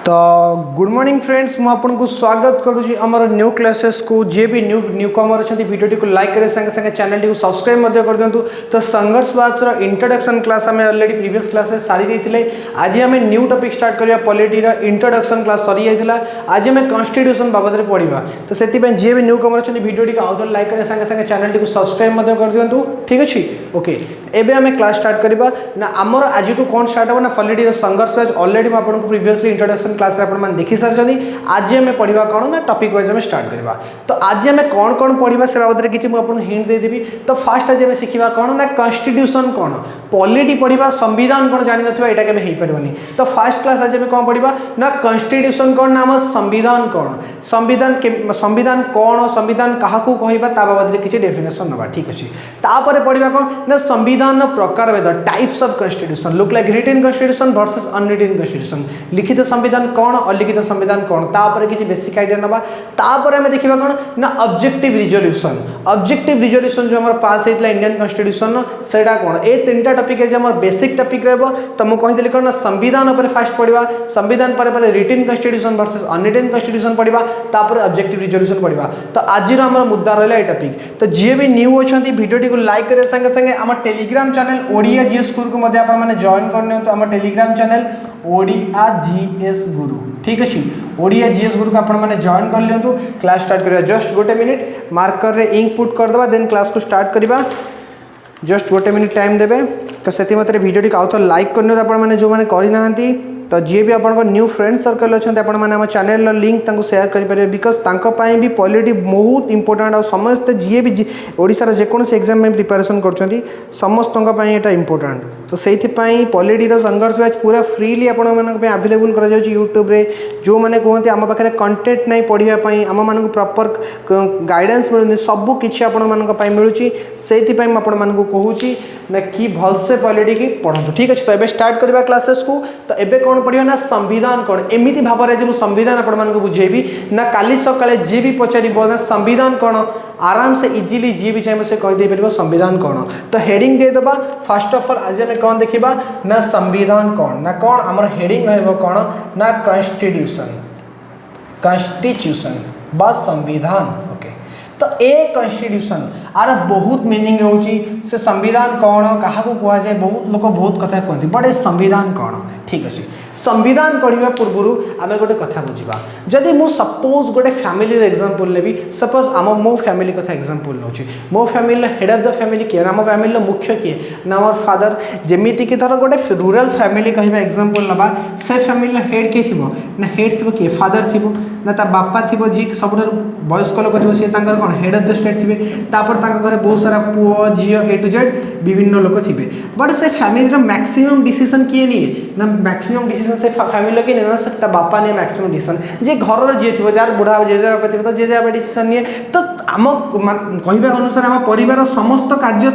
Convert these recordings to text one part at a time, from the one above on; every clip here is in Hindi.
तो गुड मॉर्निंग फ्रेंड्स मु आपको स्वागत करुँच आमर न्यू क्लासेस को जे भी न्यू कमर अच्छा वीडियो को लाइक करे संगे संगे चैनल टी सब्सक्राइब कर दिंतु। तो संघर्ष वाचर इंट्रोडक्शन क्लास आम अलरेडी प्रीवियस क्लासेस सारी देते। आज आम न्यू टॉपिक स्टार्ट करवा पॉलिटीर इंट्रोडक्शन क्लास सरी जाता। आज आम कॉन्स्टिट्यूशन बाबद में पढ़ा। तो से जी भी न्यू कमर अच्छा वीडियो टी आउ लाइक करे संगे संगे चैनल टी सब्सक्राइब कर दिंतु। ठीक अच्छे ओके एबे आम क्लास स्टार्ट करवा ना आमर आज कौन स्टार्ट हो ना पॉलिटी संघर्ष वाच अलरेडी आपको प्रीवियसली इंट्रोडक्शन क्लास आप देखी सारी। आज आम पढ़ा कौन ना टॉपिक वाइज आम स्टार्ट करवा। तो आज आम कौन कौन पढ़ा से बाबद में किसी मुझे हिंट देदेवी। तो फास्ट आज आम शिखा कौन ना कॉन्स्टिट्यूशन कौन पॉलिटी पढ़ा संविधान कौन जान ना यहाँ केवे हो पारनी। तो फास्ट क्लास आज आम कौन पढ़ा ना कॉन्स्टिट्यूशन कौन ना आम संविधान कौन संविधान कौन संविधान क्या कहवा ता बाबद में किसी डेफिनेशन ना। ठीक अच्छे तापर पढ़ा कौन ना संविधान प्रकार भेद types of constitution look like written constitution versus unwritten constitution लिखित संविधान कौन अलिखित संविधान कौन तापर किसी बेसिक आइडिया ना। तापर आम देखा कौन ना ऑब्जेक्टिव रिजोल्यूशन जो हमारे पास होता इंडियन कॉन्स्टिट्यूशन से कौन ये तीन टा टॉपिक है बेसिक टॉपिक रहा। तो मुझे कही कौन ना संविधान पर फास्ट पढ़ा संविधान पर written constitution versus unwritten constitution पढ़ा तापर ऑब्जेक्टिव रिजोल्यूशन पढ़ा। तो आज आम मुद्दा रहा है टॉपिक। तो जी भी न्यू अच्छा वीडियो को लाइक करे संगे संगे आम टेलीग्राम चैनल ओडिया जीएस गुरु को जॉइन करने। तो आम टेलीग्राम चैनल ओडिया जीएस गुरु ठीक अच्छे ओडिया जीएस गुरु को आपने जॉइन कर लिंतु। क्लास स्टार्ट करवा जस्ट गोटे मिनिट मार्कर रे इंक पुट करदे देन क्लास को स्टार्ट करवा। जस्ट गोटे मिनिट टाइम देवे। तो से मत वीडियो टी आउ तो लाइक करनी आपने जो मैंने करना। तो जी भी आप न्यू फ्रेंड सर्कल अच्छा आप चैनल लिंक शेयर करेंगे बिकज भी पॉलिटी बहुत इंपोर्टेंट। समस्त जी भी ओडिशार जेकोसी एग्जाम में प्रिपरेशन कर समस्त यहाँ इंपोर्टेंट। तो से पॉलिटीर संघर्ष बैच पूरा फ्रीली आवेलेबल कर यूट्यूब रे जो मैंने कहते आम पाखे कंटेंट नहीं पढ़ाई आम मान प्रॉपर गाइडेंस मिलूँ सबू किसी आपण मिलूँ से कहूँ ना कि भलसे पॉलिटी की पढ़ो। ठीक अच्छे। तो ये स्टार्ट करवा क्लासेस को। तो ये कौन पढ़ा ना संविधान कौन एमती भाव में जो संविधान आपको बुझेबी ना काली सकाଳେ जी भी पचार ना संविधान कौन आराम से इजिली जी भी चाहिए से कहीदे पार संविधान कौन। तो हेडिंग देदेबा फर्स्ट ऑफ ऑल आज आम कौन देखा ना संविधान कौन ना कौन आम हेडिंग रहा कौन ना कॉन्स्टिट्यूशन बा संविधान। ओके तो ए कॉन्स्टिट्यूशन आर बहुत मीनिंग रोचे से संविधान कौन क्या कह जाए बहुत लोग बहुत कथा कहते बट ए संविधान कौन। ठीक अच्छे संविधान पढ़ा पूर्व आम गोटे कथा बुझा जदि मु सपोज गोटे फैमिली एग्जांपल लेबी सपोज आम मो फैमिली कथा एग्जांपल नौ मो family head of the family किए आम फैमिली मुख्य किए ना मोर फादर जमीती कि धर गोटे रूरल फैमिली कहवा एग्जांपल नवा से फैमिली हेड किए थी ना हेड थी किए फादर थी ना ता बापा थी जी सब वयस्क लोक थी सी कौन हेड ऑफ द स्टेट थे तापर घर बहुत सारा पुओ झील ए टू जेड विभिन्न लोक थे बट से फैमिली मैक्सिमम डिसीजन किए निए ना मैक्सिमम डिसीजन से फैमिली किए ना से बापा नहीं मैक्सिमम डिसीजन जे घर जी थी जार बुढ़ा जेजेबापा थी तो जेजेबापा डिसीजन निए। तो आम कहवा अनुसार आम परिवार समस्त कार्य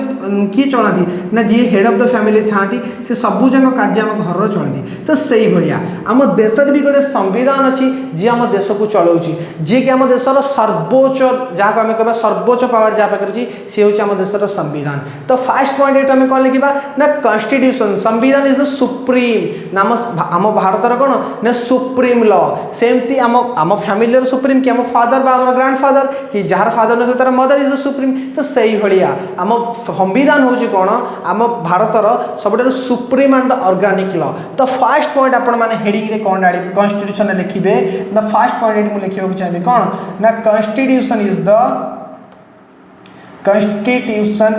किए चलाती ना जी हेड ऑफ द फैमिली था से सबूक कार्य आम घर चलाती। तो से भाया आम देश भी गोटे संविधान अच्छी जी आम देश को चलाऊँगी जी कि आम देशर सर्वोच्च जहाँ को आम कह सर्वोच्च पावर जहाँ पाखे अच्छी सी हूँ आम देशर संविधान। तो फास्ट पॉइंट ये आम कौन लिखा ना कॉन्स्टिट्यूशन संविधान इज द सुप्रीम नाम आम भारतर कौन ना सुप्रीम लॉ सेमती आम फैमिली सुप्रीम कि आम फादर आम ग्रांड फादर कि जार फादर न तार मदर इज द सुप्रीम। तो से भाया आम संविधान हूँ कौन आम भारतर सब supreme and the organic law. तो फास्ट पॉइंट आपने हेडिंग कौन डाली कॉन्स्टिट्यूशन लिखे ना फास्ट पॉइंट मुझे लिखा चाहिए कौन ना कॉन्स्टिट्यूशन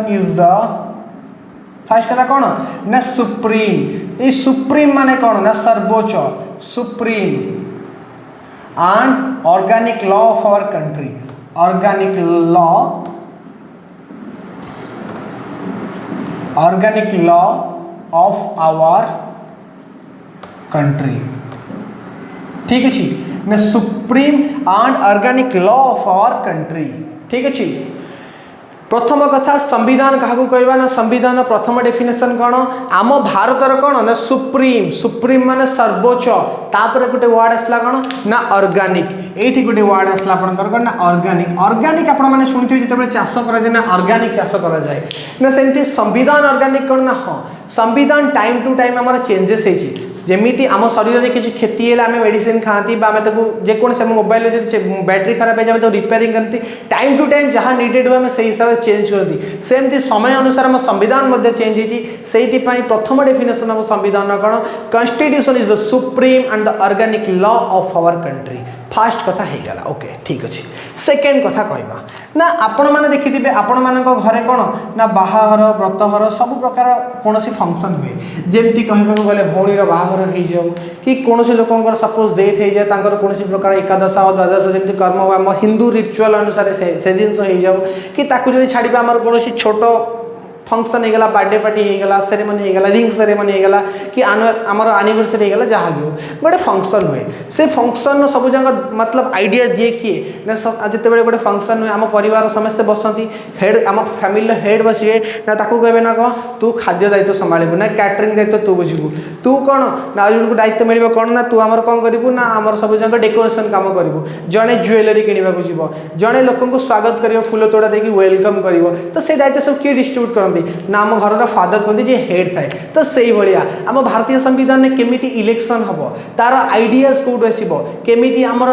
इज द फास्ट कथा कौन ना सुप्रीम ये सुप्रीम माने कौन ना सर्वोच्च supreme and organic law of our country organic law of our country. ठीक अच्छे ना supreme and organic law of our country. ठीक अच्छे प्रथम कथा संविधान क्या कहवा ना संविधान प्रथम डेफिनेशन कौन आम भारतर कौन ना सुप्रीम माने सर्वोच्च तापर गोटे वर्ड आसला कौन ना ऑर्गेनिक ये गोटे वर्ड आसला कौन ना ऑर्गेनिक आपने शुणुथे जो चाष कर ऑर्गेनिक चाष कराए ना सेमती संविधान ऑर्गेनिक कौन ना हाँ संविधान टाइम टू टाइम आम चेंजेस होमी आम शरीर में किसी क्षति है आम मेडिसिन खाती जेकोसी मोबाइल बैटेरी खराब है रिपेयरिंग करती टाइम टू टाइम जहाँ नीडेड हुए से हिसाब से चेंज करती सेमती समय अनुसार आम संविधान चेंज होती प्रथम डेफिनेशन ऑफ संविधान कौन constitution is the supreme and the organic law of our country first कथा हो गला ओके ठीक अच्छे सेकेंड कथा कहवा ना आपण मैंने देखिथे आपण मान घरे कौन ना बाहाघर व्रतघर सब प्रकार कौन फंक्शन हुए जमती कहवाक गले भौणीर बाहाघर हो जाऊ कि कौन लोक सपोज डेथ हो जाए कौन प्रकार एकादश द्वादश जमी कर्म हुआ आम हिंदू रिचुअल अनुसार से जिन हो जाऊ कि जब छाड़ा आम कौन छोट फंक्शन होगा बर्थडे पार्टी होगा सेरेमनी होगा रिंग सेरेमनी होगा कि आमर एनिवर्सरी होगा जहाँ भी हो गोटे फंक्शन हुए से फंक्शन सब जगह मतलब आइडिया दिए किए ना जिते गोटे फंक्शन हुए आम परिवार समस्ते बसती हेड आम फैमिली हेड बसवे ना कहे ना कह तू खाद्य दायित्व संभालू ना कैटरिंग दायित्व तू बुझू तू कौन ना जो दायित्व मिल कौन ना तू आमर कौन करूँ ना आमर सब जगह डेकोरेशन काम करूँ जड़े ज्वेलरी किणवाक जीव जड़े लोक स्वागत कर फुल तोड़ा देकी वेलकम कर तो से दायित्व सब किए डिस्ट्रीब्यूट करती ना आम घर फादर कहते जे हेड थाए तो से भाया आम भारतीय संविधान में केमी इलेक्शन हम तार आइडियाज कौट आसो केमी आमर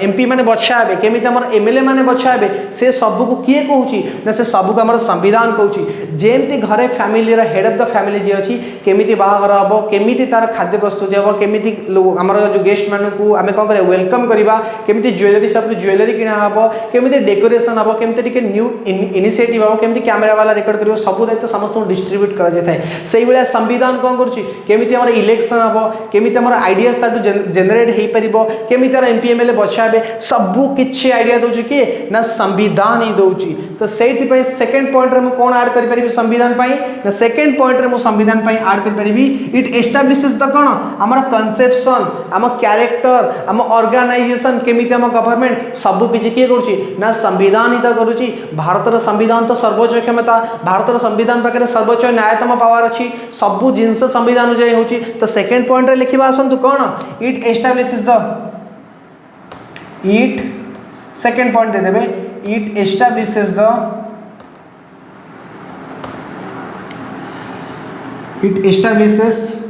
एमपी मैंने बछा हे केमी आम एमएलए मैंने बछा हे से सबको किए कहूँ ना से सबको आम संविधान कहूँ जेमती घरे family head of the family जी अच्छी केमी बाहाघर हम केमी तार खाद्य प्रस्तुति हम केमी आम जो गेस्ट मान को आम कौन कर वेलकम करवा केमी ज्वेलरी सब ज्वेलरी किणा हम केमी डेकोरेशन हम केमी न्यू इनिशिएटिव हम केमी कैमेरा वाला रेकर्ड कर सब दायित्व समस्त डिस्ट्रीब्यूट कर संविधान कौन करुँच आम इलेक्शन हम केमी आम आइडियाज जेनेट हो पार केमी तार एमपी एमएलए बछा हे सबू किसी आइडिया दौर किए ना संविधान ही दौर तो से सेकेंड पॉइंट रे कौन आड कर संविधान ना सेकेंड पॉइंट रे संविधान आड कर इट एस्टाब्लिशेस द कौन आम कनसेप्शन आम क्यारेक्टर आम ऑर्गेनाइजेशन केमी आम गवर्नमेंट सबू किसी किए कर संविधान ही तो करुँच भारतर संविधान तो सर्वोच्च क्षमता भारतर संविधान पाखे सर्वोच्च न्यायतम पावर अच्छी सबू जिनस संविधान अनुजाई होची तो सेकेंड पॉइंट रे लिखा आसतु कौन it establishes the it second point दे देबे इट एस्टाब्लिशेस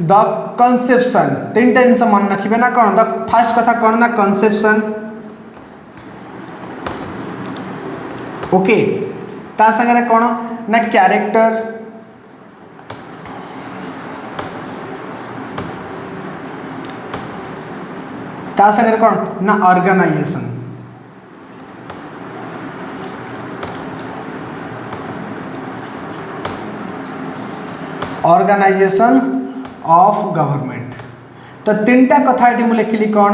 द कंसेप्शन तीन टा जिन मन रखिए ना कौन द फर्स्ट कथा कौन ना कंसेप्शन ओके ता संगे कौन ना क्यारेक्टर ता संगे कौन ना ऑर्गेनाइजेशन ऑफ गवर्नमेंट तो तीन टा कथा ये लिखिली कौन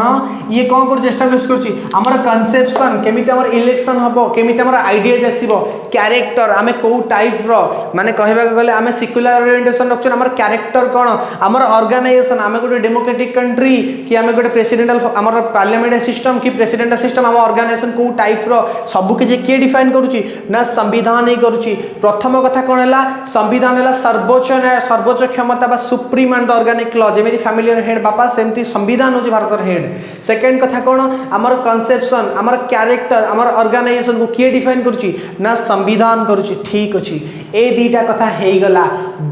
ये कौन कर एस्टाब्लिश कर कनसेप्शन केमी इलेक्शन हम केमी आइडियाज आसो क्यारेक्टर आम कौ टाइप माने कहवा गले आम सिक्युलर ओरिएंटेशन रखुन आम क्यारेक्टर कौन आम ऑर्गेनाइजेशन आम गोटे डेमोक्रेटिक कंट्री कि आम गोटे प्रेसिडेंटल आम पार्लियामेंट सिस्टम कि प्रेसिडेंटल सिस्टम आम ऑर्गेनाइजेशन कौ टाइप सब किसी किए डिफाइन करुच्ची ना संविधान ही करुच्ची प्रथम कथा कौन है संविधान है सर्वोच्च क्षमता सुप्रीम एंड ऑर्गेनिक लॉ जमी फैमिली हेड बापा सेमती संविधान हूँ भारत हेड सेकेंड कथा कौन आमर कनसेप्शन आमर क्यारेक्टर आमर ऑर्गेनाइजेशन को किए डिफाइन करुच्ची ना संविधान करुच्ची ठीक अच्छी ए दीटा कथा हो गला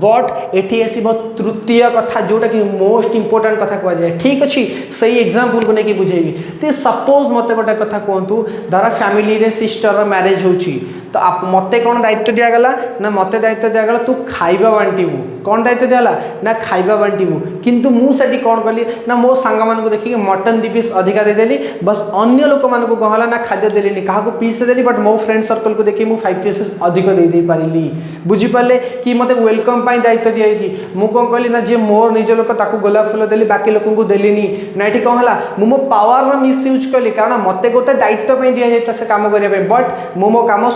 बट एटी आसो तृतीय कथा जोटा कि मोस्ट इंपोर्टेंट कथा कहुए ठीक अच्छी सही एग्जांपल को लेकिन बुझेबी तो सपोज मत गोटे कथा कहतु धर फैमिली रे सिस्टर मैरिज होची तो आप मते कौन दायित्व दिगला ना मते दायित्व दिगला तू खाइबा बांटिबू कौन दायित्व दिगला ना खाइबा बांटिबू किंतु मुझे कौन कली ना मो सांग मान देखिए मटन 2 पीस अधिका देदेली बस अन्य लोक मान को कहला ना खाद्य देली क्या पीस देली बट मो फ्रेंड सर्कल को देखिए मुझे 5 पीसेस अधिक दे पारिली बुझीपारे कि मत वेलकम दायित्व दिखाई मुझे कौन कहली ना जी मोर निज लोक ताकू गोलाप फूल देली बाकी लोक को देलीनी ना ये कौन है मो पावर मिसयूज कली कारण मत गोटे दायित्व दिखाई से कम करने बट मो कम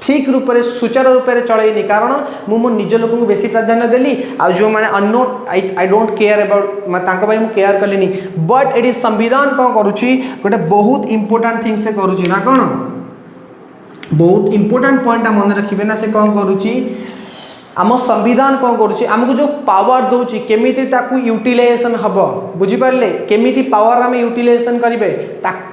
ठीक रूप से सुचारू रूप से चलैनी कारण मो निज लोक को बेसी प्राधान्य देली आ जो मैंने अनोट आई डोंट केयर अबाउट मैं केयर कलिनी बट ये संविधान कौन करुच्ची गोटे बहुत इंपोर्टेंट थिंग से करुच्ची ना कौन बहुत इंपोर्टेंट पॉइंट मन रखिए ना से कौन करुच्ची आम संविधान कौन करुच्ची आमको जो पावर दूची केमिति ताकू यूटिलाइजेशन हम बुझिपारे केमिति पावर आम यूटिलाइजेशन करेंगे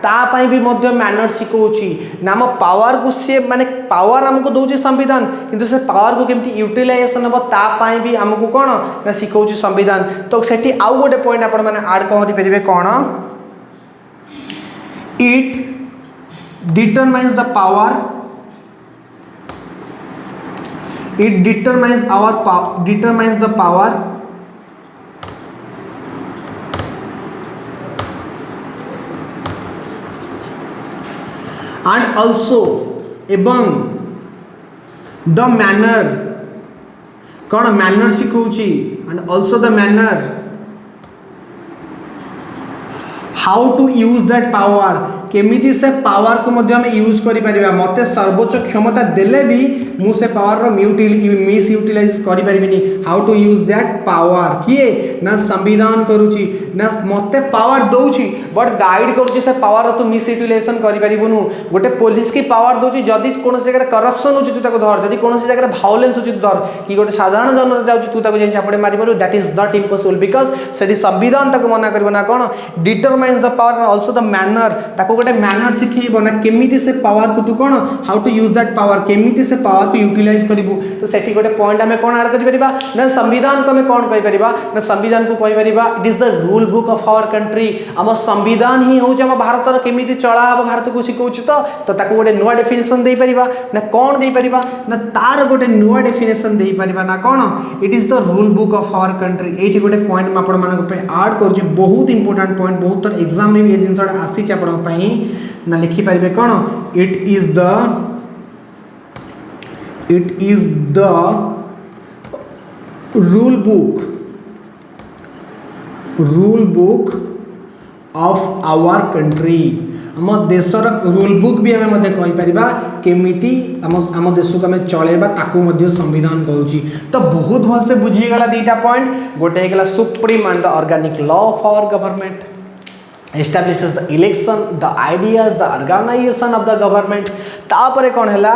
तापाई भी मैनर शिखौची ना आम पावर को सी माने पावर आमको दूची संविधान किंतु से पावर को केमिति यूटिलाइजेशन हम तापाई भी आमको कौन ना शिखौची संविधान। तो सेठी आउ गोटे पॉइंट आपण माने ऐड करेंगे कौन it determines the power it determines the power and also एवं the manner कौन manner सिखौची and also the manner how to use that power केमिति से पावर को मध्य हम यूज करि परिबा मते सर्वोच्च क्षमता देले भी मु से पावर रो मिस यूटिलाइज करि परिबिनी how to use that power किए ना संविधान करूची ना मते पावर दउची बट गाइड करूची से पावर तो मिस यूटिलाइजेशन करि परिबनु गोटे पुलिस की पावर दउची जदी कोन से जगह करप्शन होची तू ताको धर जदी कोन से जगह वायलेंस होची तू धर कि गोटे साधारण जन जाउची तू ताको जे चापड़े मारि परु that is not impossible because सेडी संविधान ताको मना करबो ना कोन determines the power and also the manner ताको गोटे मैनर सिखेइबो ना केमिति से पावर को तू कोन how to use that power केमिति से पावर को यूटिलाइज करिबो। तो सेठी गोटे पॉइंट हमें कोन ऐड करि परिबा ना संविधान को हमें कोन कहि परिबा ना संविधान को कहि परिबा it is the rule book of our country हम संविधान ही हो हम भारत रो केमिति चला हम भारत को सिखौछ तो ताको गोटे नुवा डेफिनेशन दे परिबा ना कोन दे परिबा ना तार गोटे नुवा डेफिनेशन दे परिबा ना कोन it is the rule book of our country एठी गोटे पॉइंट म आपण मानक पे ऐड करू बहुत इंपोर्टेंट पॉइंट बहुत तर एग्जाम रे भी ए जिंसडा आसी छ आपण पई ना लिखि पारिबे कोन it is the rule book of our country आम देशर रूल बुक भी आम कही पारिबा केमिति आम देश को आम चलेबा ताकू मध्य संविधान करूची। तो बहुत भल से बुझीगला दीटा पॉइंट गोटे हेगला supreme and the organic law of our government establishes the election the ideas the organization of the government तापरे कौन हैला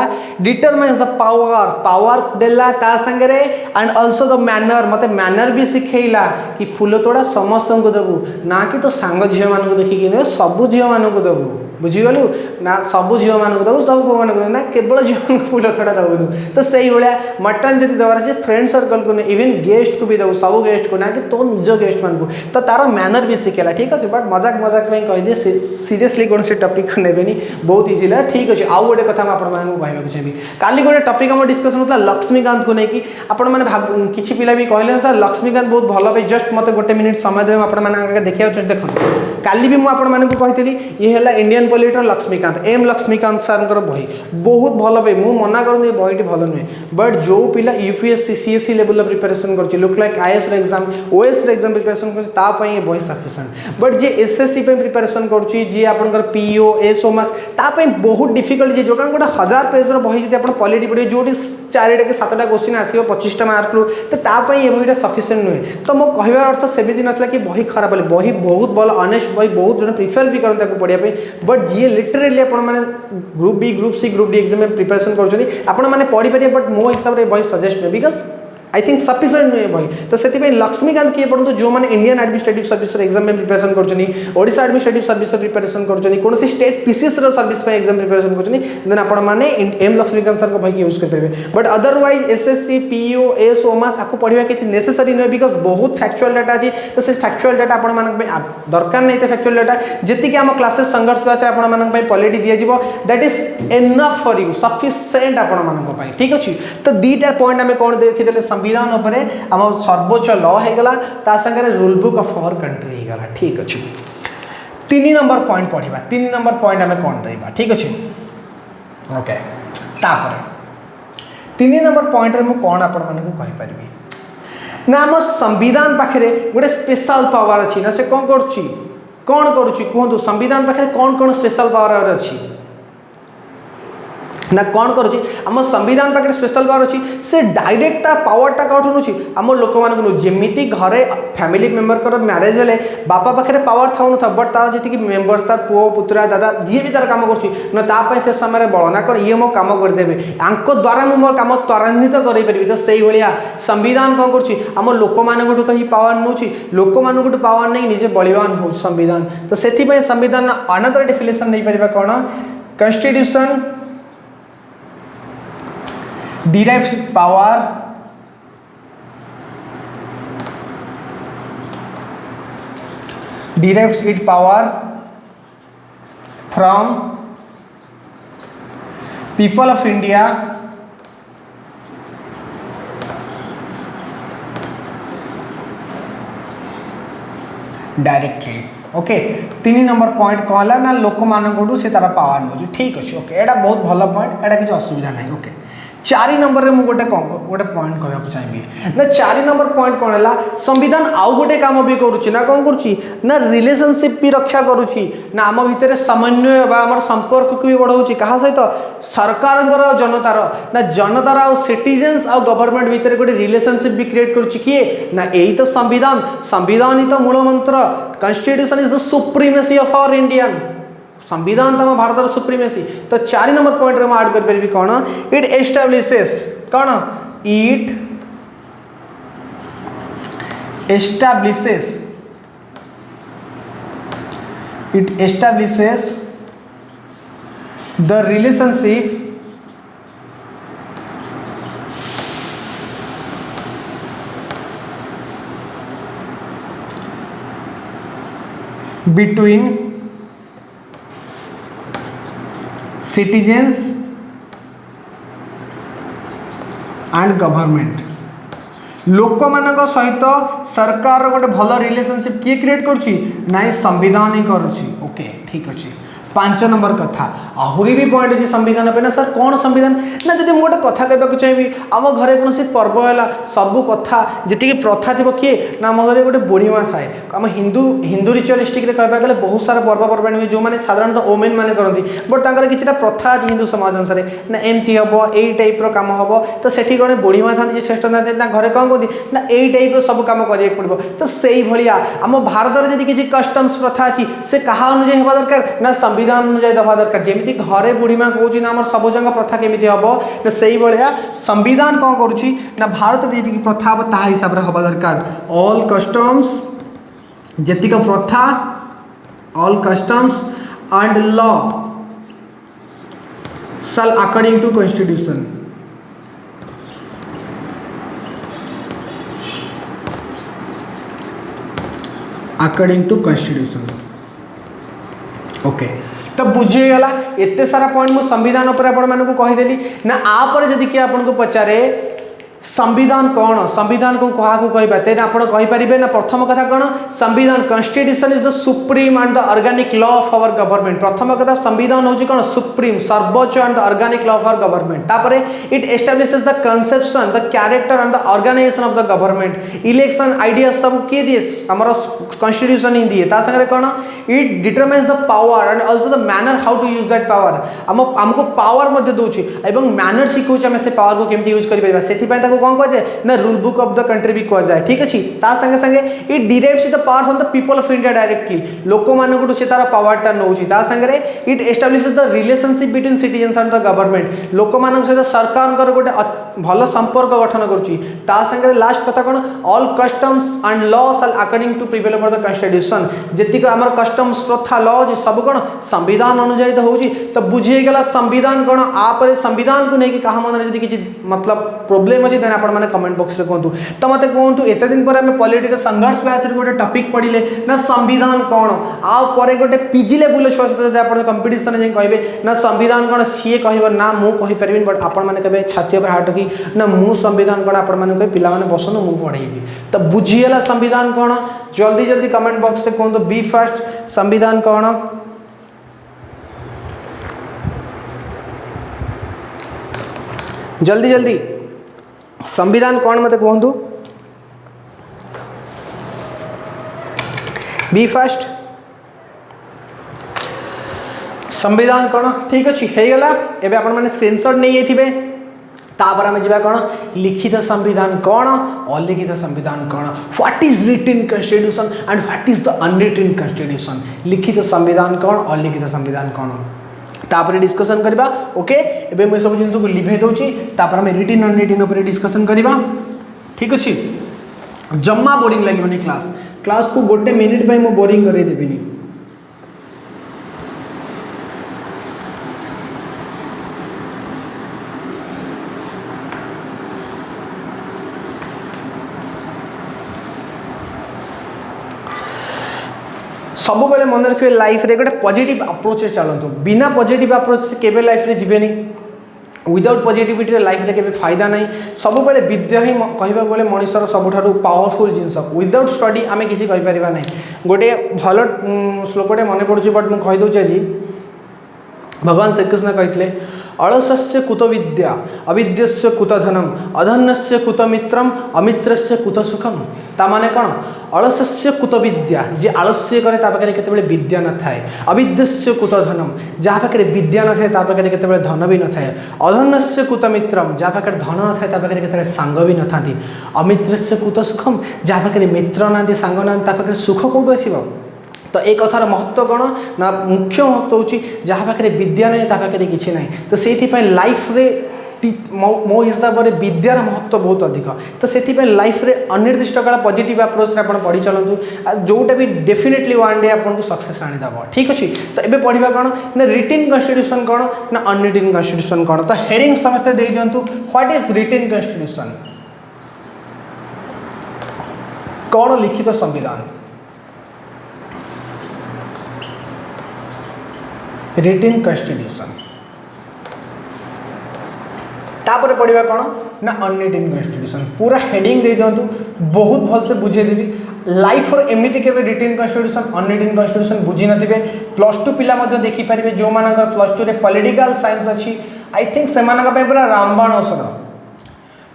determines the power देला ता संगरे and also the manner मते manner भी सिखेइला कि फूल तोड़ा समस्त को देबू ना कि तो सांग झियो मान को देखि कि सब झियो मान को देबू बुझीगलु ना सब झियो मान को देबू सब को मान को ना केवल झियो फूल तोड़ा देबू। तो सही भलिया मटन जति देवार छै फ्रेंड सर्कल को इवन गेस्ट को भी देबू सब गेस्ट को ना कि तो निज गेस्ट मान को तो तार मैनर भी सिखेला ठीक अछि बट मजाक में कह दिए सीरियसली कौन से टॉपिक को नेबेनी बहुत इजी ला ठीक अच्छे आउ गोटे कथा आपण मानक कहबा चाहिए काली गोटे टॉपिक हम डिस्कशन होता लक्ष्मीकांत को लेकिन आपण मैंने किसी पिला भी कहले सर लक्ष्मीकांत बहुत भल पे जस्ट मत गोटे मिनिट समय देवे आपण मानक देखिया देख काली भी मुझे मानक कही ये है Indian polity Laxmikanth M Laxmikanth sir बही बहुत भल पे मुझे मना कर बहीटी भल नुहे बट जो पिला यूपीएससी सीएससी लेवल प्रिपेरेसन कर look like IAS exam OS exam preparation कर बही सफिशिएंट बट जे एसएससी प्रिपेरेसन करुच्ची जी आपंकर पीओ एस ओमास तापाई बहुत डिफिकल्ट जो कारण गोटे 1000 पेज बही जो आप पॉलिटी पढ़े जो 4टा कि 7टा क्वेश्चन आसो 25टा मार्क रू तो तापाई बहीटा सफिशिएंट नुहे। तो मो कहबार अर्थ सेମିତି नथला कि बही खराब बोले बही बहुत भल ऑनेस्ट बही बहुत जन प्रिफर भी करते पढ़ाई बट जी लिटरेली आपण मैंने group B group C group D exam में प्रिपेरेसन कर पढ़ी पारे बट मो हिसाब से बही सजेस्ट नुहे बिकज आई थिंक सफिशिएंट नुहे बही। तो से लक्ष्मीकांत किए पढ़ते जो मैंने इंडियन एडमिनिस्ट्रेटिव सर्विस एग्जाम में प्रिपेरेसन करोडिशा एडमिनिस्ट्रेटिव सर्विस प्रिपेरेसन कौन state PCS service exam preparation कर आपण मैंने एम लक्ष्मीकांत सर को भाई यूज करेंगे but otherwise SSC PO S ओमास आपको पढ़ा किसी नेसेसरी नुहे बिकज बहुत फैक्चुअल डाटा अच्छी तो से फैक्चुअल डाटा आपण दरकार नहीं फैक्चुअल डाटा जी आम क्लासेस संघर्ष बैच आपण पॉलिटी दिज्व that is enough for you sufficient आपण मान ठीक अच्छे। तो दीटा पॉइंट आम कौन देखीदे संविधान उपरे आम सर्वोच्च लॉ होगला ता संगे rule book of our country होगला ठीक अच्छे। 3 नंबर पॉइंट पढ़ा 3 नंबर पॉइंट आम कौन देवा ठीक अच्छे ओके। तापर 3 नंबर पॉइंट रे मु कौन आपण मानक कहि परिबी ना आम संविधान पाखे गोटे स्पेशल पावर अच्छी ना से कौन करुच्ची कहतु संविधान पाखे कौन कौन स्पेशल पावर अच्छी ना कौन करुच्ची आम संविधान पाखे स्पेशल पावर अच्छी से डायरेक्ट पावरटा कौन नौ आम लोक मान जमी घरे फैमिली मेम्बर कर मैरेज है बापा पाखे पावर था न बट तार जी मेम्बर्स तार पुओ पुतुरा दादा जी भी तार कम कर से समय बल ना कौन ये मो कम करदेवे आंक द्वारा मुझे मो कम त्वरान्वित करें तो से भाया संविधान कौन करम लोक मान तो ही पावर नौ लोक मान पावर नहीं निजे बलिवान हो संविधान तो से संविधान अनदर डेफिनेशन नहीं पार कौन constitution derives power derives its power from people of India directly okay 3 number point कौन है ना लोक मान से तार पावर नौ ठीक अच्छे ओके एटा बहुत भल पॉइंट एटा किसी असुविधा नहीं ओके 4 नंबर में गोटे गोटे पॉइंट कहना चाहिए ना 4 नंबर पॉइंट कौन है संविधान आउ गोटे काम भी करुच्ची ना कौन करुच्ची ना रिलेशनशिप भी रक्षा करुच्ची ना आम भितर समन्वय आम संपर्क को भी बढ़ाऊँगी क्या सहित सरकार जनतार ना जनतार आउ सिटीजेन्स आउ गवर्नमेंट भितर गोटे रिलेशनशिप भी क्रिएट करुच्ची किए ना यही तो संविधान संविधान ही तो मूल मंत्र constitution is the supremacy of our Indian संविधान तो भारत सुप्रीमेसी तो 4 नंबर पॉइंट रे ऐड कर पारि कौन इट एस्टाब्लिशेस कौन it establishes the relationship between citizens and government लोक मान सहित सरकार गोटे भल रिलेशनशिप किए क्रिएट करुच्ची ना संविधान ही करुच्ची ओके ठीक अच्छे 5 नंबर कथा आहरी भी पॉइंट अच्छी संविधान पे ना सर कौन संविधान ना जब मुझे गोटे कथा कहवाक चाहिए आम घरे कौन पर्व है सबू कथा जी प्रथा थी किए ना आम घर गोटे बुढ़ीमा थाए आम हिंदू रिचुअलिस्टिक कहवाक गले बहुत सारा पर्वपर्वाणी हुए जो मैंने साधारणतः ओमेन मैंने करती बट तर कि प्रथा अच्छी हिंदू समाज अनुसार ना एमती हम यही टाइप कम हम तो से गोटे बुढ़ीमा था श्रेष्ठ था ना घरे कौन कहती ना यही टाइप सब कम करा पड़ो तो से भाया आम भारत में जी किसी कस्टम्स प्रथा अच्छी से क्या अनुजाई हवा दरकार ना संविधान अनुजाई दवा दरकार जमी घरे बुढ़ीमा कौच ना आम सब जगह प्रथा केमी हम ना से भाया संविधान कौन करुच्ची ना भारत में जी प्रथा हम ता हिसाब से हवा दरकार ऑल कस्टम्स जेतिक प्रथा all customs and law shall according to constitution according to constitution okay तो बुझीगला एत सारा पॉइंट मुझे संविधान उपर आपको कहीदेली ना आपर जदि किए आपको पचारे संविधान कौन संविधान को क्या कहवा तेज आप कहींपारे ना प्रथम कथा कौन संविधान constitution is the supreme and the organic law of our government प्रथम कथा संविधान हूँ कौन सुप्रीम सर्वोच्च and the organic law of our government तापर it establishes the conception the character and the organisation of the government election idea सब किए दिए आमर कॉन्स्टिट्यूशन ही दिए सागर कौन it determines the power and also the manner how to use that power आमको पावर दूसरी और मैनर शिखा आम से पावर को केमती यूज कर कौन कह जाए ना rule book of the country भी कह जाए ठीक अच्छे संगे संगे it derives the power from the people of India directly लोक मान से तार पावरटा नौ संगे it establishes the relationship between citizens and the government लोक मान सहित सरकार गोटे भल संपर्क गठन कर लास्ट कथा कौन all customs and law shall according to prevail over the constitution जी आम कस्टम्स प्रथा लॉ अच्छी सब कौन संविधान अनुजाई तो होची तो बुझीगला संविधान कौन आप संविधान को लेकिन क्या मन में किसी मतलब प्रोब्लेम अच्छी देन आप कमेंट बॉक्स में कहतु तो मत कहतु एत दिन पर आम पॉलिटिक्स संघर्ष बैच गोटे टॉपिक पढ़ले ना संविधान कौन आपर गोटे पीजी लेवल छुआ सहित आप कंपिटिशन जाए कहे ना संविधान कौन सी कह ना मुझे कहीपरि बट आपने छाती पर हाथ रखी ना मु संविधान कौन आप पे बसनु मु पढ़ेबी तो बुझीगला संविधान कौन जल्दी जल्दी कमेंट बॉक्स में कहतु बी फास्ट संविधान कौन जल्दी जल्दी संविधान कौन मत कहतु बी फास्ट संविधान कौन ठीक अच्छे हो गला एबे आपण माने स्क्रीनशॉट नहीं जाइथिबे तापर आम जा कौन लिखित संविधान कौन अलिखित संविधान कौन what is written constitution and what is the unwritten constitution लिखित संविधान कौन अलिखित संविधान कौन तापर डिस्कशन करबा ओके एबे मैं सब जिंस को लिभे दोची तापर हम रिटन अनरिटन ऊपर डिस्कशन करबा ठीक अच्छे जम्मा बोरिंग लगे क्लास को गोटे मिनिट मु बोरिंग करे देबिनी सब बेले मन रखिए लाइफ रे गोटे पॉजिटिव अप्रोच चलतु बिना पॉजिटिव अप्रोच से केबे लाइफ रे जीवेनी विदाउट पॉजिटिविटी लाइफ रे केबे फायदा नहीं सब बेले विद्या ही कहबा बोले मनुष्यर सबुठारु पावरफुल जिनस विदाउट स्टडी आमे किसी कहि परिबा नहीं गोटे भल श्लोकटे मन पड़ुछि बट मु कहि दोछि जी भगवान श्री कृष्ण कहते अलसस्य कुत विद्या अविद्यस्य कुत धनम अधन्यस्य कुत मित्रम अमित्रस्य कुत सुखम ता माने कौन अलसस्य कुत विद्या जे आलस्य करे ता पाखे केतेबेले विद्या न थाए अविद्यस्य कुत धनम जहाँ पाखे विद्या न थाए ता पाखे केतेबेले धन भी न थाए अधन्यस्य कुत मित्रम जहाँ पाखे धन न थाए ता पाखे केतेबेले सांग भी न थाती अमित्रस्य कुत सुखम जहाँ पाखे मित्र नांती सांग नांती ता पाखे सुख कोठु आसीबो तो एक कथार महत्व कौन ना मुख्य महत्व हूँ जहाँ पाखे विद्या नहीं ता पाखे किसी ना तो से लाइफ रे मो हिसाब से विद्यार महत्व बहुत अधिक तो से लाइफ रे अनिर्दिष्ट काल पॉजिटिव अप्रोच आप पढ़ी चलतु जोटा भी डेफिनेटली वन डे आपको सक्सेस आनीदेव ठीक अच्छे तो ये पढ़ा कौन ना रिटन कॉन्स्टिट्यूशन कौन ना अनरिटन कॉन्स्टिट्यूशन कौन तो हेडिंग समस्ते दे दिंतु व्हाट इज रिटन कॉन्स्टिट्यूशन कौन लिखित संविधान रिटन कॉन्स्टिट्यूशन तापर पढ़ा कौन ना अनरिटन कॉन्स्टिट्यूशन पूरा हेडिंग दे दिंतु बहुत भल से बुझेदेवी लाइफ एमती के रिटन कॉन्स्टिट्यूशन अनरिटन कॉन्स्टिट्यूशन बुझी नथिबे +2 पिला देखिपारे जो मानकर +2 रे पॉलिटिकल साइंस अच्छी आई थिंक से पूरा रामबाण औषध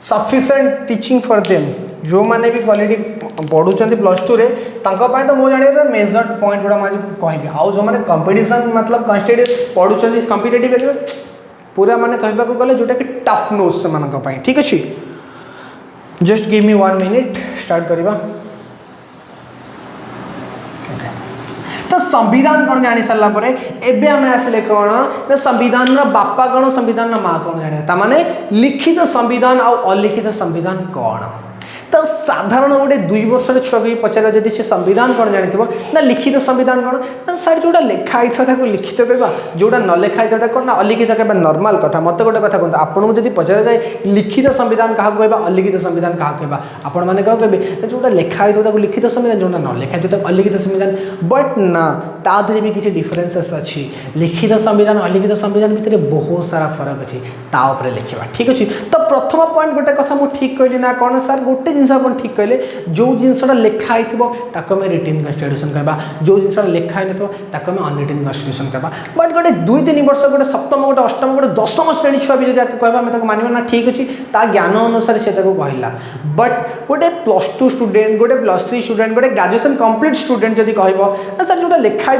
सफिशिएंट टीचिंग फॉर देम जो मैंने भी पॉलिटिक्स पढ़ुं +2 रे तो मो जान मेजर पॉइंट गुड़ा मुझे कहि आउ जो मैंने कंपटीशन मतलब कॉन्स्टिट्यूट पढ़ुं कॉम्पिटिटिव एग्जाम पूरा माने कहबा को गले जोटा कि टफ नोट्स से मानक पाई ठीक अच्छे just give me 1 minute start करवा तो संविधान कौन जानी सारा पर एबे आम आसिले कौन ना संविधान बापा कौन संविधान माँ कौन जाने माने लिखित संविधान आ अलिखित संविधान कौन तो साधारण गोटे 2 वर्षर छुआ को पचार जब से संविधान कौन जानी ना लिखित संविधान कौन ना सर जोटा लिखाई था लिखित कहवा जोटा न लिखाई था कौन ना अलिखित कहवा नॉर्मल कथा मत गोटे कथा कहते आपको जब पचार जाए लिखित संविधान क्या कहवा अलिखित संविधान क्या कहवा आपण मैंने क्या कहे जोटा लिखाई था लिखित संविधान जोटा न लिखाई था अलिखित संविधान बट ना तादे भी किसी डिफरेन्सेस अच्छी लिखित संविधान अलिखित संविधान भितर बहुत सारा फरक अच्छी ताऊपर लिखा ठीक अच्छे तो प्रथम पॉइंट गोटे कथा मुझे ठीक कहली ना कौन सर गोटे जिन आप ठीक कहले जो जिनसा लिखाई आम रिटन कॉन्स्टिट्यूशन कहवा जो जिनसा लिखाई नम अनरिटन कॉन्स्टिट्यूशन कहवा बट गोटे 2-3 वर्ष गोटे सप्तम गोटे अष्टम गोटे 10म श्रेणी छुआ भी जब कहवा आम मानवा ना ठीक अच्छे ता ज्ञान अनुसार से कहला बट गोटे +2 स्टूडेंट गोटे +3 स्टूडेंट गोटे ग्रेजुएशन कंप्लीट स्टूडेंट जब कह सर जोटा लिखाई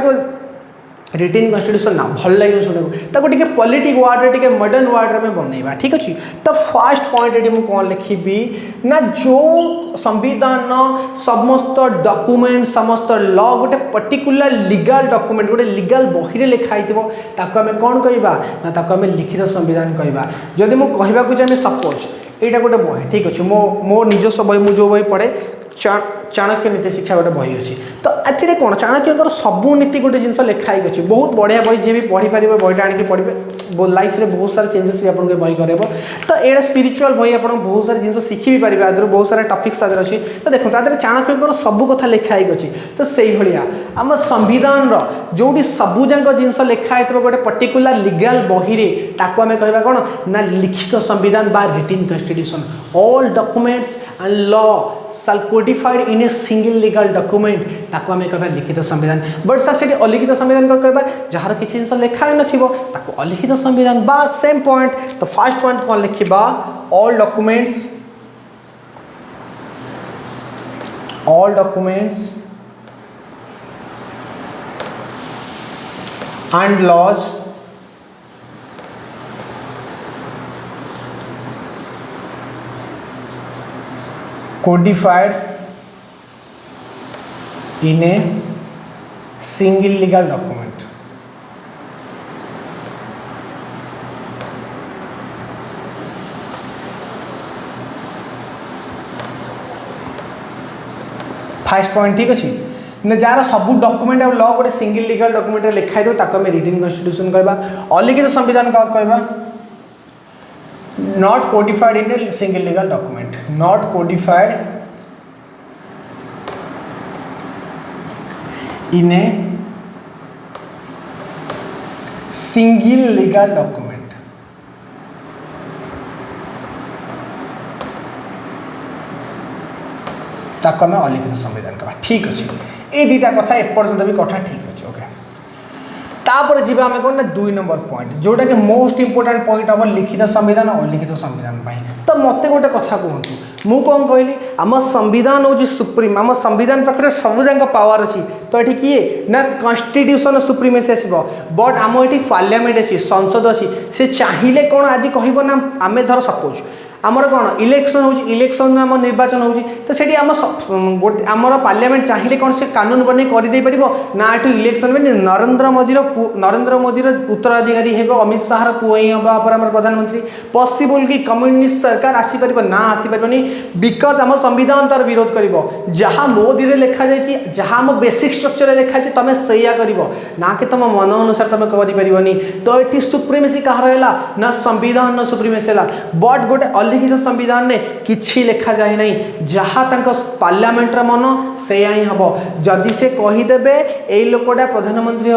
रिटन कॉन्स्टिट्यूशन ना भल लगे शुणा टे पॉलिटिक वार्ड टे मॉडर्न वार्ड में बनइबा ठीक अच्छे तो फर्स्ट पॉइंट ये मुझे कौन लिखी ना जो संविधान समस्त डॉक्यूमेंट समस्त लॉ गोटे पर्टिकुलर लीगल डॉक्यूमेंट गोटे लीगल बही लिखाई आम कौन कहवा ना आम लिखित संविधान कहवा जदि मुझे कहवाक चाहिए सपोज यहाँ गोटे बही ठीक अच्छे मो निजस्व बही मुझे जो बही पढ़े चाणक्य नीति शिक्षा गोटे बही अच्छी तो ए कौन चाणक्य सबू नीति गोटे जिन लिखाई अच्छी बहुत बढ़िया बही जी भी पढ़ी पारे बहीटा आनिक पढ़े लाइफ में बहुत सारा चेंजेस भी आपको बही कर तो ये स्पिरिचुअल बही आप बहुत सारे जिन शिखी भी पारे आदर बहुत सारा टॉपिक्स आदर अच्छी तो देखो तादर चाणक्य सबू कथा लिखाई अच्छी तो से भाया आम संविधान जोटी सबूजाक जिन लिखाई गोटे पर्टिकुलर लीगल बही ताको आम कहवा कौन ना लिखित संविधान बा written constitution all documents and law shall codified in a single legal document ताको आम कहबा लिखित संविधान बट सर से अलिखित संविधान को कहबा जहार किसी जिन लिखाई नथिबो ताको अलिखित संविधान बा सेम पॉइंट तो फर्स्ट पॉइंट कौन लिखिबा all documents and laws codified in a single legal document. Fast point ठीक अच्छे ना जार सब डॉक्यूमेंट लॉ गोटे सिंगल लीगल डॉक्यूमेंट लिखाई दो ताको हमें रिटन कॉन्स्टिट्यूशन कहबा। अलिखित संविधान का कहबा not codified in a single legal document, not codified in a single legal document. ताको हमें अलिखित संविधान कहबा। ठीक अच्छे ये दुटा कथा एपर्यंत भी कथा ठीक अच्छे। ओके तापर जीवा आम कौन ना 2 नंबर पॉइंट जोटा कि मोस्ट इंपोर्टेंट पॉइंट हम लिखित संविधान और अलिखित संविधान पाई। तो मत गोटे कथा कहतु मु कौन कहली आम संविधान हूँ सुप्रीम, आम संविधान पाखे सब जाक पावर अच्छी। तो ये किए ना कॉन्स्टिट्यूशन सुप्रीमेसी आसो बट आम ये पार्लियामेंट अच्छी संसद अच्छी से चाहिए कौन आज कह ना आम धर सपोज आमर कौन इलेक्शन हो इलेक्शन आम निर्वाचन हो तो से गोटे आमर पार्लियामेंट चाहिए कौन से कानून बन करदे पार ना एठू इलेक्शन में नरेंद्र मोदी उत्तराधिकारी हे अमित शाह पुओ ही हम आम प्रधानमंत्री पॉसिबल कि कम्युनिस्ट सरकार आसीपर ना आसीपारनी बिकज आम संविधान तार विरोध कर जहाँ मोदी लिखा जाए जहाँ आम बेसिक स्ट्रक्चर लिखा है तुम से कर ना कि तुम मन अनुसार तुम करनी। तो ये सुप्रीमेसी कहार है ना संविधान सुप्रीमेसी है बट गोटे अलिखित संविधान ने किछि लिखा जाए नहीं जहाँ पार्लियामेंटर मन से ही हम जदि से कहीदेवे ये लोकटा प्रधानमंत्री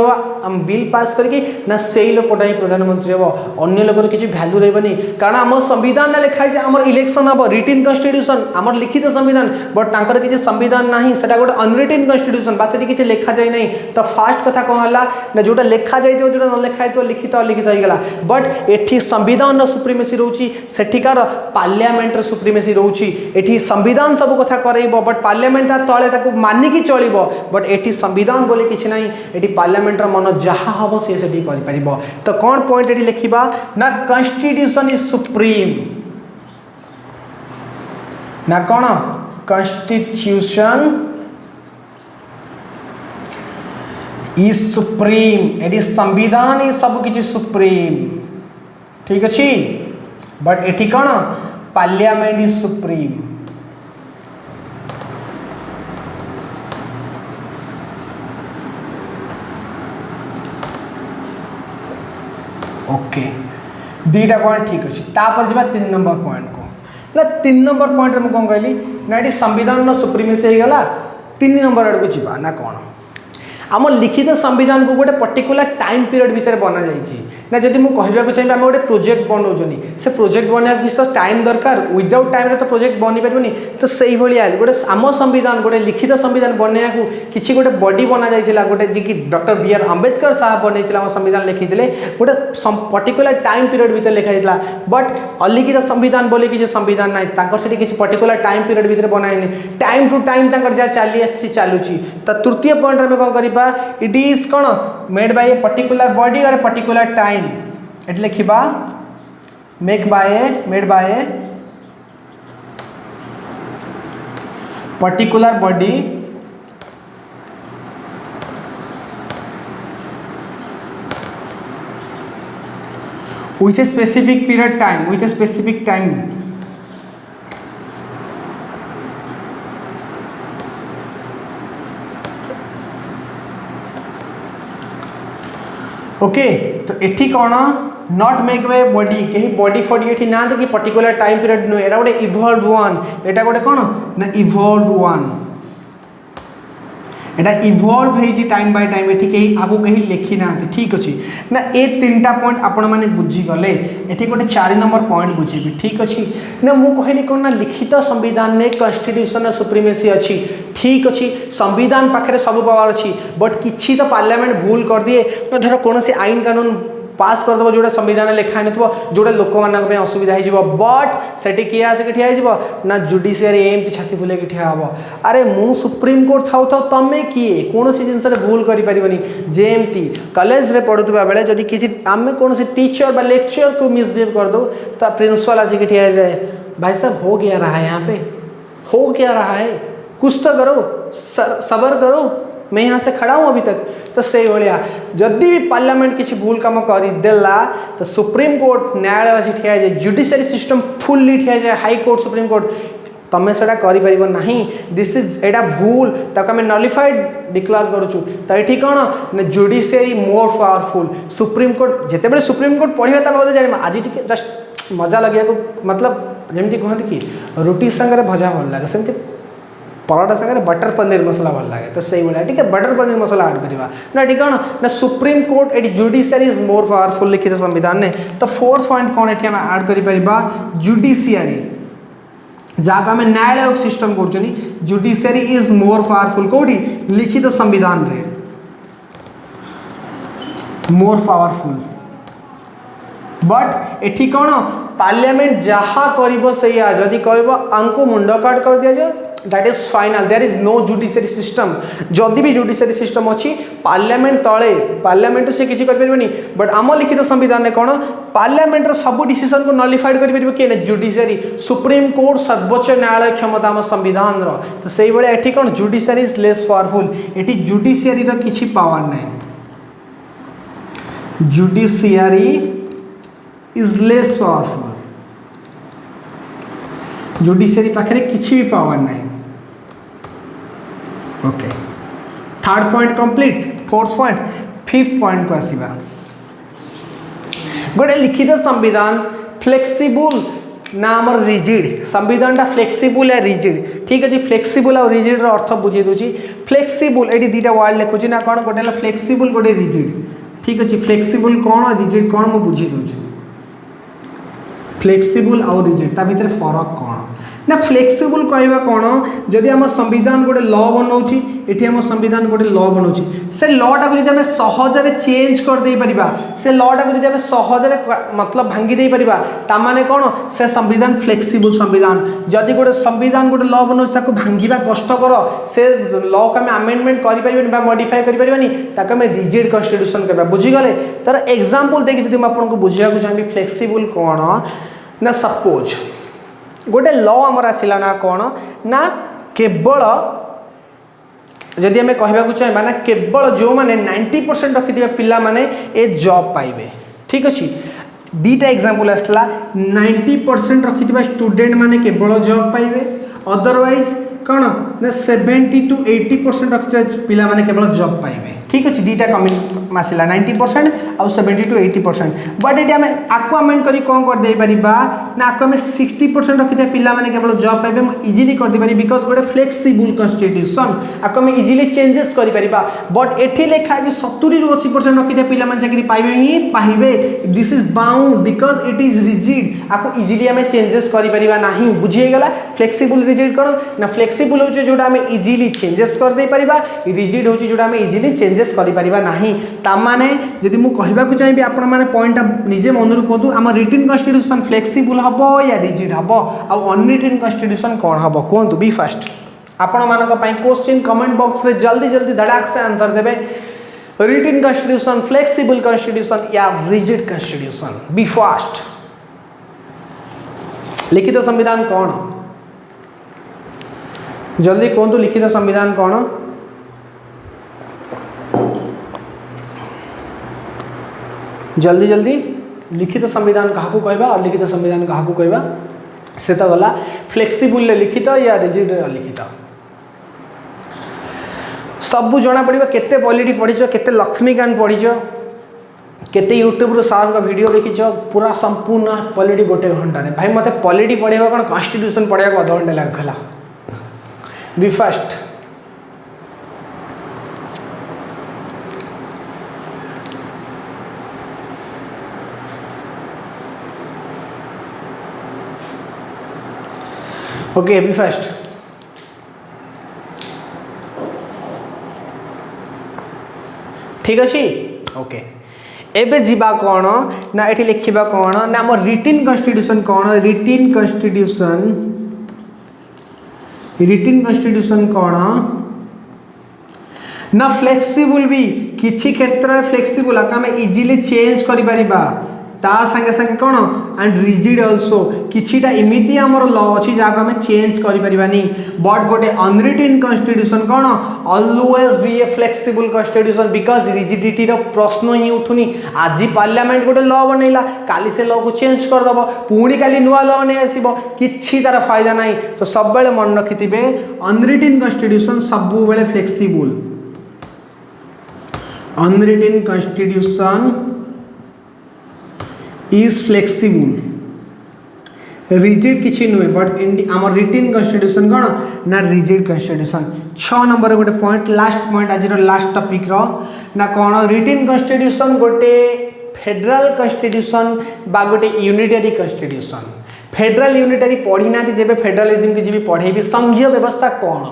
हम बिल पास करके ना से लोकटा ही प्रधानमंत्री हम अन्य लोकर किसी भैल्यू रही कारण आम संविधान लिखाई आम इलेक्शन हम रिटन कॉन्स्टिट्यूशन आम लिखित संविधान बट तांकर किसी संविधान ना से गोटे अनरिटन कॉन्स्टिट्यूशन बा से किसी लिखा जाए नहीं। तो फास्ट कथा कौन है ना जोटा लिखा जाए जो न लिखा है लिखित अलिखित होगा बट एठी संविधान सुप्रीमेसी रोची सेठिकार पार्लियामेंट सुप्रीमेसी रोची एठी संविधान सब कथा करइबो बट पार्लियामेंट तले ताको मानिकी चलिबो बट एठी संविधान बोले किछि नाही एठी पार्लियामेंट मन जहाँ हम से सेठी करि परिबो। तो कौन पॉइंट एठी लिखिबा ना कॉन्स्टिट्यूशन इज सुप्रीम ना कौन कॉन्स्टिट्यूशन इज सुप्रीम एठी संविधान इज सब किछि सुप्रीम ठीक अछि बट एठी कौन पार्लियामेंट इज सुप्रीम। ओके दीटा पॉइंट ठीक अच्छे। तापर जब 3 नंबर पॉइंट को ना 3 नंबर पॉइंट में कौन कहली ना ये संविधान सुप्रीमेसी हो गला 3 नंबर आड़ को जीवा ना कौन आम लिखित संविधान को गोटे पर्टिकुलर टाइम पीरियड भितर बना जाइए ना जब मुझे कहवाक चाहिए आम गोटे प्रोजेक्ट बनाऊँ से प्रोजेक्ट बनवाक किसी टाइम दरकार विदाउट टाइम तो प्रोजेक्ट बनी पारनी। तो से गोटे आम संविधान गोटे लिखित संविधान बनवाक किसी गोटे बॉडी बना जाइए गोटे जी डॉक्टर बी.आर. अम्बेडकर साहब बनई आम संविधान लिखी गोटे पर्टिकुलर टाइम पीरियड भितर लिखा जाता बट अलिखित संविधान बोले किसी संविधान ना से किसी पर्टिकुलर टाइम पीरियड भितर बनाए टाइम टू टाइम जहाँ चली चलुची। तो तृतीय पॉइंट में कौन करवा इट इज कौन made by a particular body और ए पर्टिकुलर टाइम एट लिखा made by a particular body with a specific period time with a specific time okay. तो एठी कौन नॉट मेक बाय बॉडी कहीं बॉडी फॉडी एठी ना कि पर्टिकुलर टाइम पीरियड नुहे एटा गोटे इवॉल्व वन एटा गोटे कौन ना इवॉल्व वन एटा इवॉल्व है टाइम बाय टाइम एठी कहीं आगो कहीं लिखी ना ठीक अच्छे ना ए 3टा पॉइंट आपण मैंने बुझीगले एठी गोटे 4 नंबर पॉइंट बुझेबी ठीक अच्छे ना मु कहली कौन ना लिखित संविधान ने कॉन्स्टिट्यूशन सुप्रीमेसी अच्छी ठीक अच्छी संविधान पाखे सब पावर अच्छी बट किसी तो पार्लियामेंट भूल कर दिए धर कौन से आईन कानून पास करदेव जोटा संविधान लिखाई न जोटा लोक मान असुविधा हो बट से किए आसिक ठिया ना जुडिशियरी एमती छाती फुल ठिया हम अरे मु सुप्रीम कोर्ट थाउ थाउ तमें किए कौन सी जिनस भूल करें जेमती कॉलेज रे पढ़ुवा बेले जदि किसी आम कौन टीचर बा लेक्चर को मिसबिहेव कर दो तो प्रिंसिपल आसिक ठिया जाए भाई साहब हो गया रहा है यहाँ पे हो क्या रहा है, कुछ तो करो, सबर करो, मैं यहाँ से खड़ा हूँ अभी तक। तो से भाया जदि भी पार्लियामेंट किसी भूल कम करदेला तो सुप्रीम कोर्ट न्यायालय आसी ठिया जाए, जुडिशियरी सिस्टम फुल्ली ठिया जाए, हाई कोर्ट सुप्रीम कोर्ट तमें से कर ना, दिस इज एटा भूल ताको आम नलिफाइड डिक्लेयर करूँ। तो ये कौन ना judiciary more powerful, supreme court जिते सुप्रीम कोर्ट पढ़ा बोलते जाना आज टी जस्ट मजा लगे, मतलब जमी कहते कि रुटी संगे भजा भल लगे सेमती पराठा सागर बटर पनीर मसला भल लगे। तो सही भाया ठीक है बटर पनीर मसला ऐड करवा ना ठीक कौन ना supreme court eighty judiciary is more powerful लिखित संविधान ने। तो फोर्थ पॉइंट कौन ये ऐड कर जुडिशियरी जहाँ आम न्यायालय सिस्टम कर जुडिशियरी इज मोर पावरफुल कौटी लिखित संविधान रे मोर पावरफुल। बट एठी कौन पार्लियामेंट जहाँ कर जदि कह आमको मुंड काट कर दि जाए that is final, there is no judiciary system. जदि भी जुडिशियरी सिस्टम अच्छी पार्लियामेंट तले पार्लियामेंट से किसी करें, बट आम लिखित संविधान में कौन पार्लियामेंट सब डिसीजन को नलिफाइड कर किए जुडिशियरी, सुप्रीम कोर्ट सर्वोच्च न्यायालय क्षमता आम संविधान। तो सही भाया ये कौन जुडिशियरी इज लेस पावरफुल, ये जुडिशियरी किसी पावर ना, judiciary is less powerful, judiciary पाखे किसी भी पावर ना। Okay third point complete. Fourth point fifth point को आसवा गोटे लिखित संविधान फ्लेक्सिबल ना आमर रिजिड, संविधान फ्लेक्सिबल या रिजिड ठीक अच्छे। फ्लेक्सिबल और रिजिड अर्थ बुझे दूसरी, फ्लेक्सिबल ये दुटा वर्ड लिखुची ना कौन गोटे फ्लेक्सिबल गोटे रिजिड ठीक अच्छे। फ्लेक्सिबल कौन रिजिड कौन मुझे बुझे दूसरी, फ्लेक्सिबल और रिजिड ता भीतर फरक कौन ना। फ्लेक्सिबल कहवा कौन जदि आम संविधान गोटे लॉ बनाऊँ ये आम संविधान गोटे लॉ बनाऊँ से लॉटा को जब सहजरे चेंज कर दे परिबा, से लॉटा को जब सहजरे मतलब भांगी दे परिबा तामाने कौन से संविधान फ्लेक्सिबल संविधान। जदि गोटे संविधान गोटे लॉ बनाऊँ भांगा कष्टकर से लॉ को आम आमेंडमेंट कर मॉडिफाई करें रिजिड कन्स्टिट्यूशन करवा बुझीगले। तार एग्जांपल देखिए जब आपको बुझाक चाहिए फ्लेक्सिबल कौन ना सपोज गोटे लॉ आमर आसला ना कौन ना केवल जदि आम कहवाक चाहिए ना केवल जो मैंने 90% रखिथे पिला माने ए जॉब पाइबे ठीक अच्छे। दीटा एग्जांपल आसला 90% रखिथे स्टूडेंट माने केवल जॉब पाइबे, अदरवाइज कौन ना 70 to 80% रखिथे पिला माने केवल जॉब पाइबे ठीक अच्छे। दीटा कमेंट आसला 90% आउ 70 to 80%। बट ये आम आपको अमेंड करी कौन कर दे परिबा ना आपको आम 60% रखिथे पिला माने केवल जॉब पाइबे इजिली कर दे पारि बिकॉज गोटे फ्लेक्सिबल कन्स्टिट्यूशन आपको आम इजिली चेंजेस कर परिबा। बट एठी लेखा है 70 to 80% रखिथे पिला माने चाकरी पाइबे ही पाइबे, this is bound because it is rigid आपको इजिली आम चेंजेस कर परिबा नाही बुझीगला। फ्लेक्सिबल रिजिड कौन ना फ्लेक्सिबल होचे जोटा आम इजिली चेंजेस कर दे परिबा, रिजिड होचे जोटा आम इजिली चेंजेस करि परिबा नाही। ता माने जदि मु कहबाकू चाहिए आपण माने पॉइंटटा निजे मनरु कहतु आम रिटन कन्स्टिट्यूशन फ्लेक्सिबल हबो या रिजिड हबो आ अनरिटन कन्स्टिट्यूशन कौन हबो कहतु बी फास्ट। आपण मानक पई क्वेश्चन कमेंट बॉक्स में जल्दी जल्दी धड़ाक से आंसर देबे। रिटन कन्स्टिट्यूशन, फ्लेक्सिबल कन्स्टिट्यूशन या रिजिड कन्स्टिट्यूशन, बी फास्ट। लिखित संविधान कौन जल्दी कहतु लिखित संविधान कौन। जल्दी जल्दी लिखित संविधान क्या कहवा और लिखित संविधान क्या कहवा से तो गला फ्लेक्सिबल लिखित या रिजिड लिखित सबू जना पड़ो केते पॉलिटी पढ़ीच केते लक्ष्मीकांत पढ़ीच केते यूट्यूब सार का वीडियो देखीच पूरा संपूर्ण पॉलिटी गोटे घंटा भाई मत पॉलिटी पढ़ा कौन कॉन्स्टिट्यूशन पढ़ा अध घंटे लगला be fast. Okay be fast. ठीक अच्छे ओके एबे जीवा कौन ना ये लिखा कौन ना आम रिटन कन्स्टिट्यूशन कौन रिटन कन्स्टिट्यूशन कौन ना फ्लेक्सिबल भी किसी क्षेत्र में फ्लेक्सिबल आम इजिली चेंज कर ता संगे संगे कौन एंड रिजिड ऑल्सो किछिटा इमिति आमर लॉ अछि जाको हमें चेंज करि परिबानी बट गोटे अनरिटन कॉन्स्टिट्यूशन कोन always be a flexible constitution because rigidity रो प्रश्न ही उठुनी आज पार्लियामेंट गोटे लॉ बनैला काली से लॉ को चेंज कर दबो पुणी काली नुवा लॉ नै आसीबो किछि तार फायदा नाही तो सब बेले मन रखिथिबे अनरिटन कॉन्स्टिट्यूशन सब बेले flexible unwritten constitution is flexible rigid किछि नुहे बट आमर रिटन कॉन्स्टिट्यूशन कौन ना रिजिड कॉन्स्टिट्यूशन 6 नंबर गोटे पॉइंट लास्ट पॉइंट आज लास्ट टॉपिक रो ना कौन रिटन कॉन्स्टिट्यूशन गोटे फेडरल कॉन्स्टिट्यूशन बा गोटे यूनिटरी कॉन्स्टिट्यूशन फेडरल यूनिटरी पढ़ी ना जेबे फेडरलिज्म की जी पढ़ेबी संघीय व्यवस्था कौन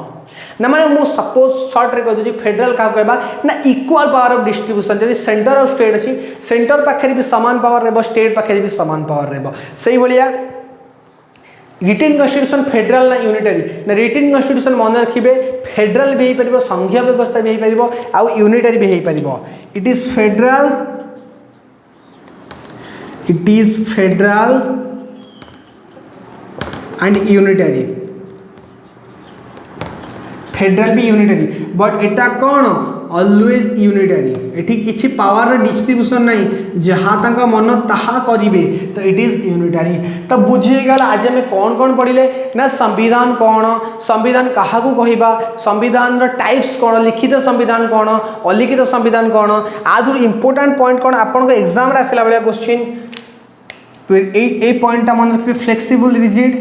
ना माने मु सपोज शॉर्ट रे कह दो फेडरल का कहबा ना इक्वल पावर ऑफ डिस्ट्रीब्यूशन जदि सेंटर ऑफ स्टेट अछि सेंटर पाखरे भी समान पावर रहबो स्टेट पाखरे भी समान पावर रहबो सही भलिया रिटन कॉन्स्टिट्यूशन फेडरल ना यूनिटरी ना रिटन कॉन्स्टिट्यूशन मन रखिबे फेडरल भी हो पारिबो संघीय व्यवस्था भी हो पारिबो आ यूनिटरी भी हो पारिबो it is federal and unitary federal भी यूनिटरी बट एटा कौन ऑलवेज यूनिटरी एठी किछि पावर डिस्ट्रीब्यूशन नहीं जहाँ तक मन ताहा करिवे तो इट इज यूनिटरी तो बुझे गला आज हमें कौन कौन पढ़िले ना संविधान कौन संविधान कहा को कहिबा संविधान रो टाइप्स कौन लिखित संविधान कौन अलिखित संविधान कौन आज इंपोर्टेंट पॉइंट कौन आपन को एग्जाम रे आसिला बेला क्वेश्चन ए पॉइंट मन रखिबे फ्लेक्सिबल रिजिड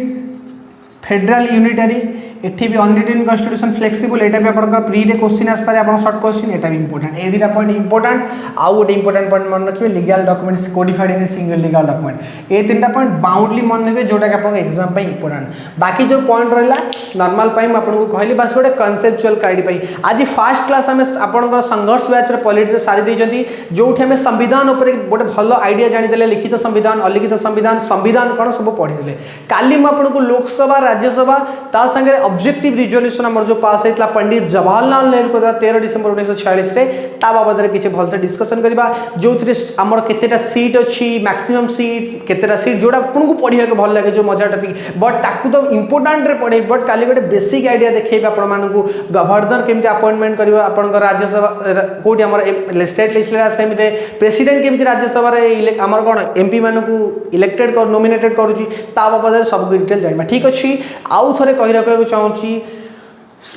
फेडरल यूनिटरी एठी भी अनरिटन कॉन्स्टिट्यूशन फ्लेक्सिबल एटा भी आपन प्री रे क्वेश्चन आस पारे आपन शॉर्ट क्वेश्चन एटा भी इंपोर्टेंट ए दिरा पॉइंट इंपोर्टेंट आउ गोटे इंपोर्टेंट पॉइंट मन रखिबे legal documents codified in single legal document ए तीनटा पॉइंट बाउंडली मन रखिबे जोटा कि आपन एग्जाम पे इंपोर्टेंट बाकी जो पॉइंट रहला नॉर्मल पाई आपन को कहली बस गोटे कॉन्सेप्चुअल गाइड पाई आज फर्स्ट क्लास हमें आपन संघर्ष बैच रे पॉलिटी रे सारी देजंती जोठी हमें संविधान ऊपर गोटे भलो आईडिया जानि देले लिखित संविधान अलिखित संविधान संविधान कोन सब पढ़ी देले काली म आपन को लोकसभा राज्यसभा ता संगे ऑब्जेक्टिव रिजोल्यूशन हमर जो पास हेतला पंडित जवाहरलाल नेहरू को 13 डिसेंबर 1946 रे ता बाबद रे किछि भलसे डिस्कशन करबा जो थरे हमर केतेटा सीट अछि मैक्सिमम सीट केतेटा सीट जोडा आपन को पढिया के भल लागे जो मजा टॉपिक बट ताकू तो इंपोर्टेंट रे पढे बट काली गोटे बेसिक आईडिया देखेबे आपन मानन को गवर्नर केमति अपॉइंटमेंट करबा आपन को राज्यसभा कोडी हमर स्टेट लेजिस्लेटिव असेंबली रे प्रेसिडेंट केमति राज्यसभा रे हमर कोन एमपी मानन को इलेक्टेड कर नॉमिनेटेड करूची ता बाबद रे सब डिटेल जानबा ठीक अछि आउ थरे कहि रखै चाहूची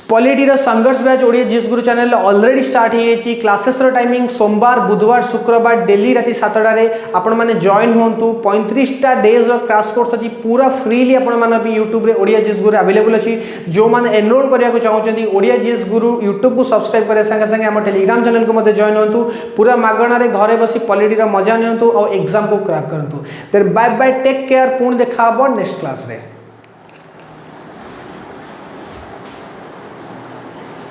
पॉलिटी संघर्ष बैच ओडिया जीएस गुरु चैनल ऑलरेडी स्टार्ट हो क्लासेस रो टाइमिंग सोमवार बुधवार शुक्रवार डेली राति 7टा रे आपण माने जॉइन होंतु 35टा डेज रो क्लास कोर्स अछि पूरा फ्रीली आपण माने भी यूट्यूब रे ओडिया जीएस गुरु अवेलेबल अछि जो माने एनरोल करिया को चाहउछंती ओडिया जीएस गुरु यूट्यूब को सब्सक्राइब करे संगे संगे हम टेलीग्राम चैनल को मते जॉइन होंतु पूरा मागणा रे घरे बसी पॉलिटी रो मजा नियंतु और एग्जाम को क्रैक करंतु then bye bye take care पूर्ण देखाबो नेक्स्ट क्लास रे।